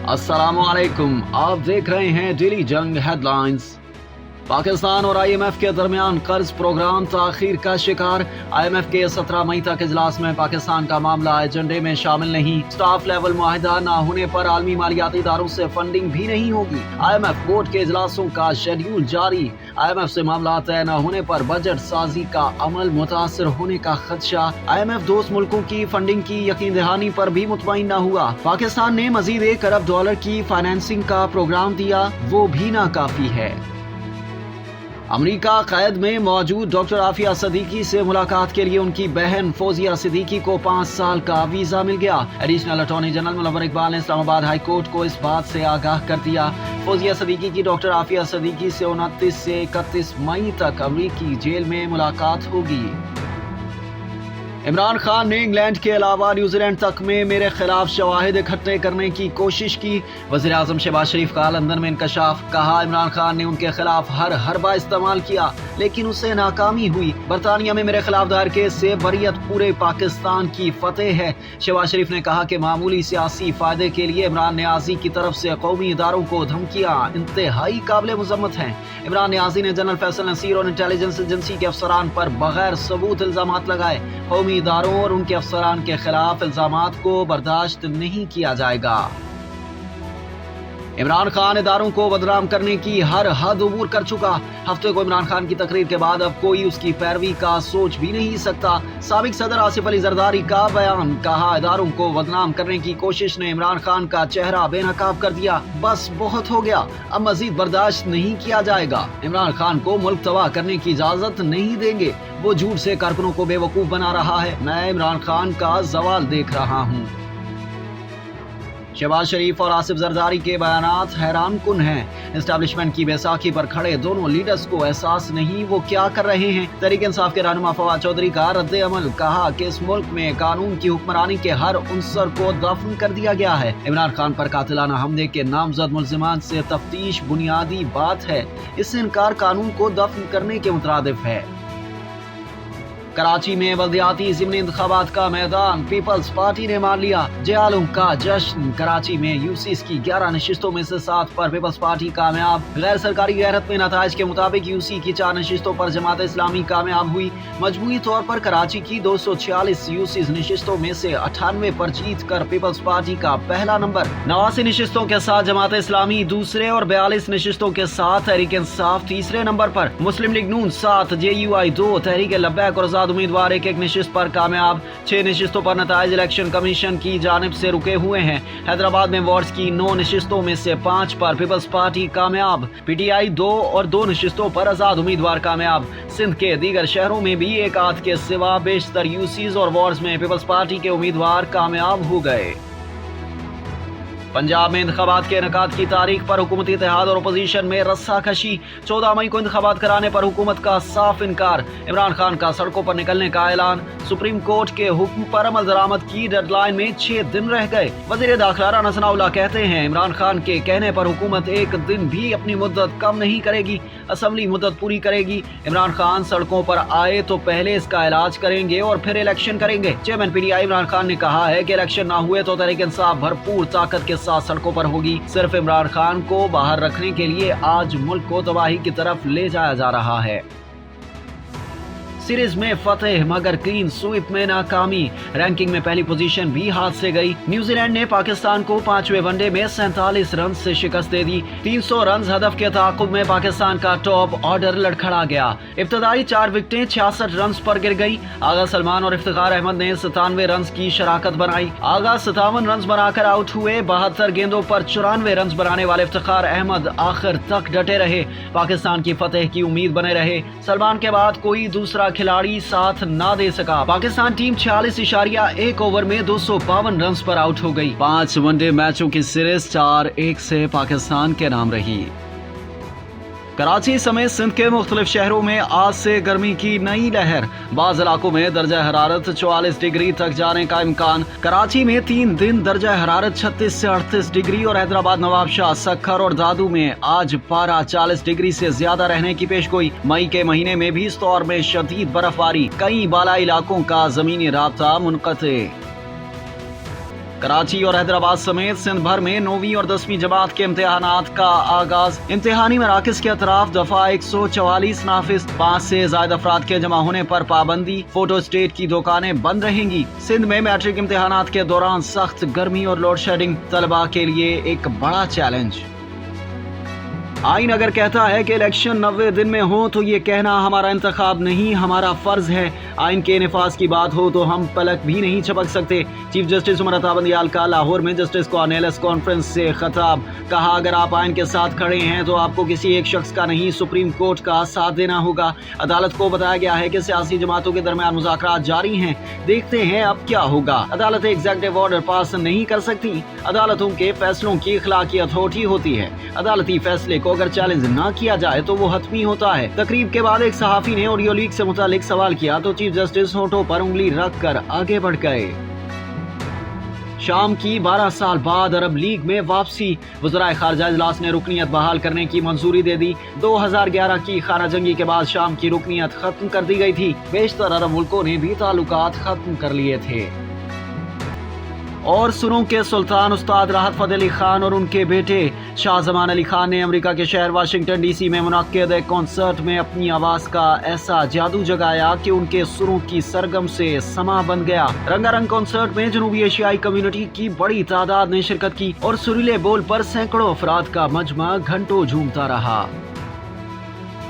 अस्सलामुअलैकुम, आप देख रहे हैं डेली जंग हेडलाइंस। पाकिस्तान और IMF के दरमियान कर्ज प्रोग्राम ताखीर का शिकार। IMF के 17 मई तक इजलास में पाकिस्तान का मामला एजेंडे में शामिल नहीं। स्टाफ लेवल मुआहिदा न होने पर आलमी मालियाती इदारों से फंडिंग भी नहीं होगी। IMF बोर्ड के इजलासों का शेड्यूल जारी। IMF से मामला तय न होने पर बजट साजी का अमल मुतासर होने का खदशा। IMF दोस्त मुल्कों की फंडिंग की यकीन दहानी पर भी मुतमईन न हुआ। पाकिस्तान ने मजीद $1 अरब की फाइनेंसिंग का प्रोग्राम दिया, वो भी नाकाफी है। अमेरिका कैद में मौजूद डॉक्टर आफिया सिद्दीकी से मुलाकात के लिए उनकी बहन फौजिया सिद्दीकी को 5 साल का वीजा मिल गया। Additional attorney general Munawar Iqbal ने इस्लामाबाद हाई कोर्ट को इस बात से आगाह कर दिया। फौजिया सिद्दीकी की डॉक्टर आफिया सिद्दीकी से 29 से 31 मई तक अमेरिकी जेल में मुलाकात होगी। इमरान खान ने इंग्लैंड के अलावा न्यूजीलैंड तक में मेरे खिलाफ शवाहिद इकट्ठे करने की कोशिश की। वज़ीर आज़म शहबाज शरीफ का लंदन में इंकशाफ। कहा, इमरान खान ने उनके खिलाफ हर हरबा इस्तेमाल किया लेकिन उससे नाकामी हुई। बरतानिया में मेरे खिलाफ दायर केस से बरियत पूरे पाकिस्तान की फतेह है। शहबाज शरीफ ने कहा कि मामूली सियासी फायदे के लिए इमरान नियाजी की तरफ से कौमी इदारों को धमकियां इंतहाई काबिल मुज़म्मत हैं। इमरान नियाजी ने जनरल फैसल नसीर और इंटेलिजेंस एजेंसी के अफसरान पर बगैर सबूत इल्जामात लगाए। कौमी इदारों और उनके अफसरान के खिलाफ इल्जामात को बर्दाश्त नहीं किया जाएगा। इमरान खान इदारों को बदनाम करने की हर हद अबूर कर चुका। हफ्ते को इमरान खान की तकरीर के बाद अब कोई उसकी पैरवी का सोच भी नहीं सकता। साबिक सदर आसिफ अली जरदारी का बयान। कहा, इदारों को बदनाम करने की कोशिश ने इमरान खान का चेहरा बेनकाब कर दिया। बस बहुत हो गया, अब मजीद बर्दाश्त नहीं किया जाएगा। इमरान खान को मुल्क तबाह करने की इजाजत नहीं देंगे। वो झूठ से कारकुनों को बेवकूफ बना रहा है। मैं इमरान खान का जवाल देख रहा हूँ। शहबाज शरीफ और आसिफ जरदारी के बयानात हैरान कुन हैं। एस्टैब्लिशमेंट की बैसाखी पर खड़े दोनों लीडर्स को एहसास नहीं वो क्या कर रहे हैं। तहरीक इंसाफ के रहनुमा फवाद चौधरी का रद्द अमल। कहा कि इस मुल्क में कानून की हुक्मरानी के हर उनसर को दफन कर दिया गया है। इमरान खान पर कातिलाना हमले के नामजद मुल्जिमान से तफ्तीश बुनियादी बात है। इससे इनकार कानून को दफन करने के मुतरादिफ है। कराची में बल्दियाती ज़िमनी इंतखाबात का मैदान पीपल्स पार्टी ने मान लिया। जयालुम का जश्न। कराची में यूसीस की 11 नशिस्तों में से 7 पर पीपल्स पार्टी कामयाब। गैर सरकारी गैरत में नताइज के मुताबिक यूसी की 4 नशिस्तों पर जमात इस्लामी कामयाब हुई। मजमूई तौर पर कराची की 246 यूसीस नशिस्तों में से 98 पर जीत कर पीपल्स पार्टी का पहला नंबर। 89 नशिस्तों के साथ जमात इस्लामी दूसरे और 42 नशिस्तों के साथ तहरीक इंसाफ तीसरे नंबर पर। मुस्लिम लीग नून 7, JUI 2, तहरीक लब्बैक और उम्मीदवार एक नशिस्त पर कामयाब। 6 नशिस्तों पर नताइज इलेक्शन कमीशन की जानिब से रुके हुए हैं। हैदराबाद में वार्ड्स की 9 नशिस्तों में से 5 पर पीपल्स पार्टी कामयाब। PTI 2 और 2 नशिस्तों पर आजाद उम्मीदवार कामयाब। सिंध के दीगर शहरों में भी एक आध के सिवा बेशतर यूसीज और वार्ड्स में पीपल्स पार्टी के उम्मीदवार कामयाब हो गए। पंजाब में इंतखाबात के इनेकाद की तारीख पर हुकूमती इत्तेहाद और अपोजिशन में रस्साकशी। 14 मई को इंतखाबात कराने पर हुकूमत का साफ इनकार। इमरान खान का सड़कों पर निकलने का ऐलान। सुप्रीम कोर्ट के हुक्म पर अमल दरामद की डेडलाइन में 6 दिन रह गए। वजीर दाखिला राना सनाउल्लाह कहते हैं, इमरान खान के कहने पर हुकूमत एक दिन भी अपनी मुद्दत कम नहीं करेगी, असम्बली मुद्दत पूरी करेगी। इमरान खान सड़कों पर आए तो पहले इसका इलाज करेंगे और फिर इलेक्शन करेंगे। चेयरमैन PTI इमरान खान ने कहा है कि इलेक्शन ना हुए तो तहरीक इंसाफ भरपूर ताकत के साथ सड़कों पर होगी। सिर्फ इमरान खान को बाहर रखने के लिए आज मुल्क को तबाही की तरफ ले जाया जा रहा है। सीरीज में फतेह मगर क्लीन स्वीप में नाकामी। रैंकिंग में पहली पोजीशन भी हाथ से गई। न्यूजीलैंड ने पाकिस्तान को 5वें वनडे में 47 रन से शिकस्त दे दी। 300 रन हदफ के ताक़ुब में पाकिस्तान का टॉप ऑर्डर लड़खड़ा गया। इब्तदाई 4 विकेटें 66 रन पर गिर गई। आगा सलमान और इफ्तिखार अहमद ने 97 रन की शराकत बनाई। आगा 57 रन बनाकर आउट हुए। 72 गेंदों पर 94 रन बनाने वाले इफ्तिखार अहमद आखिर तक डटे रहे। पाकिस्तान की फतेह की उम्मीद बने रहे। सलमान के बाद कोई दूसरा खिलाड़ी साथ ना दे सका। पाकिस्तान टीम 46.1 ओवर में 252 रन पर आउट हो गई। 5 वनडे मैचों की सीरीज 4-1 से पाकिस्तान के नाम रही। कराची समेत सिंध के मुख्तलिफ शहरों में आज से गर्मी की नई लहर। बाज़ इलाकों में दर्जा हरारत 44 डिग्री तक जाने का इम्कान। कराची में 3 दिन दर्जा हरारत 36 से 38 डिग्री और हैदराबाद, नवाबशाह, सक्खर और दादू में आज पारा 40 डिग्री से ज्यादा रहने की पेशगोई। मई के महीने में भी इस दौर में शदीद बर्फबारी। कई बालाई इलाकों का जमीनी राब्ता मुनक़ते। कराची और हैदराबाद समेत सिंध भर में 9वीं और 10वीं जमात के इम्तिहानात का आगाज। इम्तिहानी मराकज के अतराफ दफा 144 नाफिज। 5 से ज्यादा अफराद के जमा होने पर पाबंदी। फोटो स्टेट की दुकानें बंद रहेंगी। सिंध में मैट्रिक इम्तिहानात के दौरान सख्त गर्मी और लोड शेडिंग तलबा के लिए एक बड़ा चैलेंज। आइन अगर कहता है कि इलेक्शन 90 दिन में हो तो ये कहना हमारा इंतखाब नहीं, हमारा फर्ज है। आइन के निफाज की बात हो तो हम पलक भी नहीं झपक सकते। चीफ जस्टिस उमर अता बंदियाल का लाहौर में जस्टिस कॉर्नेलिस कॉन्फ्रेंस से खिताब। कहा, अगर आप आइन के साथ खड़े हैं तो आपको किसी एक शख्स का नहीं, सुप्रीम कोर्ट का साथ देना होगा। अदालत को बताया गया है कि सियासी जमातों के दरमियान मुज़ाकरात जारी हैं, देखते हैं अब क्या होगा। अदालत एग्जीक्यूटिव ऑर्डर पास नहीं कर सकती। अदालतों के फैसलों की इखलाकी अथॉरिटी होती है। अदालती फैसले को अगर चैलेंज ना किया जाए तो वो हतमी होता है। तकरीब के बाद एक सहाफी ने ऑडियो लीक से मुतालिक सवाल किया तो चीफ जस्टिस होठों पर उंगली रख कर आगे बढ़ गए। शाम की 12 साल बाद अरब लीग में वापसी। वज़राए खारजा इजलास ने रुकनियत बहाल करने की मंजूरी दे दी। 2011 की खाना जंगी के बाद शाम की रुकनियत खत्म कर दी गई थी। बेशतर अरब मुल्कों ने भी ताल्लुकात खत्म कर लिए थे। और सुरों के सुल्तान उस्ताद राहत फ़तेह अली खान और उनके बेटे शाहजमान अली खान ने अमेरिका के शहर वाशिंगटन डीसी में मुनक्किद एक कॉन्सर्ट में अपनी आवाज का ऐसा जादू जगाया कि उनके सुरों की सरगम से समा बन गया। रंगारंग कॉन्सर्ट में जनूबी एशियाई कम्युनिटी की बड़ी तादाद ने शिरकत की और सुरीले बोल पर सैकड़ों अफराद का मजमा घंटों झूमता रहा।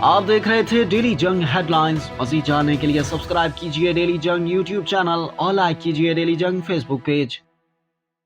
आप देख रहे थे डेली जंग हेडलाइंस। मज़ीद जानने के लिए सब्सक्राइब कीजिए डेली जंग यूट्यूब चैनल और लाइक कीजिए डेली जंग फेसबुक पेज।